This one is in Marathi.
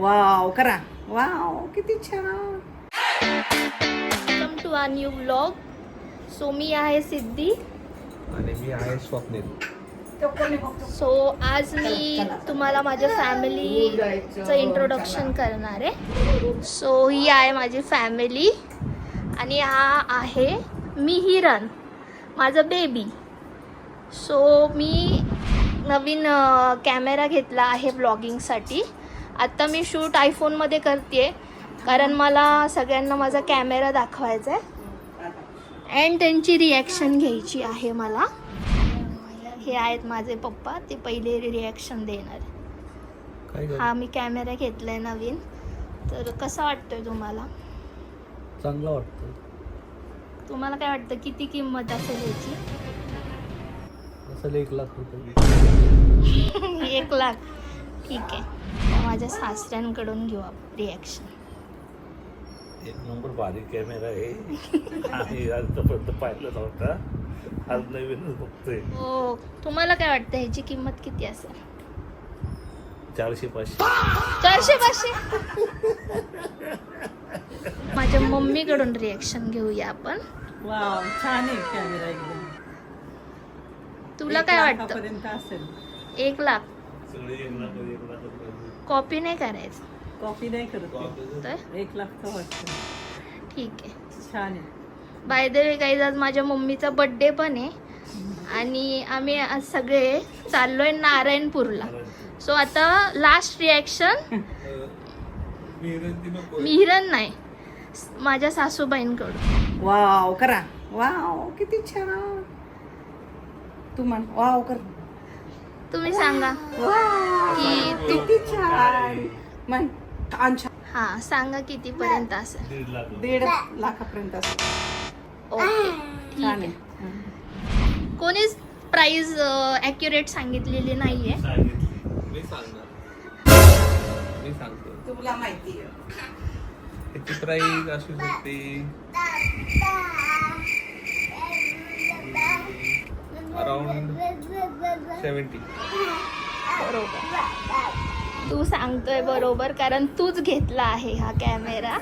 वाव करा. वाव किती छान. Welcome to our new vlog. So मी आहे सिद्धी. आणि मी आहे स्वप्नील. सो आज मी तुम्हाला माझ्या फॅमिलीचं इंट्रोडक्शन करणार आहे. सो ही आहे माझी फॅमिली आणि हा आहे मिहिरन, माझं बेबी. सो मी नवीन कॅमेरा घेतला आहे ब्लॉगिंगसाठी. आत्ता मी शूट आयफोनमध्ये करते कारण मला सगळ्यांना माझा कॅमेरा दाखवायचा आहे अँड त्यांची रिॲक्शन घ्यायची आहे मला. हे आहेत माझे पप्पा, ते पहिले रिॲक्शन देणार. हा मी कॅमेरा घेतलाय नवीन. तर कसा वाटतोय तुम्हाला? चांगलं वाटतं. तुम्हाला काय वाटतं किती किंमत असेल याची? असेल 1 लाख रुपये. 1 लाख. ठीक आहे. तर माझ्या सासऱ्यांकडून घेऊ आपण रिॲक्शन. 1 नंबर बारीक कॅमेरा आहे. आणि आजपर्यंत पाहिलं नव्हता, आज नवीनच बघतोय. हो, तुम्हाला काय वाटतं ह्याची किंमत किती असेल? 400-500. 400-500. माझ्या मम्मीकडून रिॲक्शन घेऊया आपण. वाव छान आहे कॅमेरा एकदम. तुला काय वाटतं? लाखापर्यंत असेल. 1 लाख. सगळे 1 लाख कॉपी नाही करायचं कॉपी नाही करत तर 1 लाखचं वाटतं. ठीक आहे. छान आहे. बाय द वे गाईज, आज माझ्या मम्मीचा बर्थडे पण आहे आणि आम्ही आज सगळे चाललोय नारायणपूरला. सो आता लास्ट रिॲक्शन मिहिरन नाही, माझ्या सासूबाईंकडून. वाव करा. वाव किती छान. तू म्हण वाव कर. तुम्ही सांगा की किती छान. म्हण छान छान. हा सांगा किती पर्यंत असेल? 1.5 लाख. 1.5 लाखापर्यंत असेल. ओके, ठीक छान आहे. आहे. कोणीच प्राइस ॲक्युरेट सांगितलेली नाहीये. मी सांगणार. मी सांगतो. तुला माहिती आहे. त्याची प्राईस असू शकते अराउंड 70. तू सांगतोय बरोबर, कारण तूच घेतला आहे हा कॅमेरा.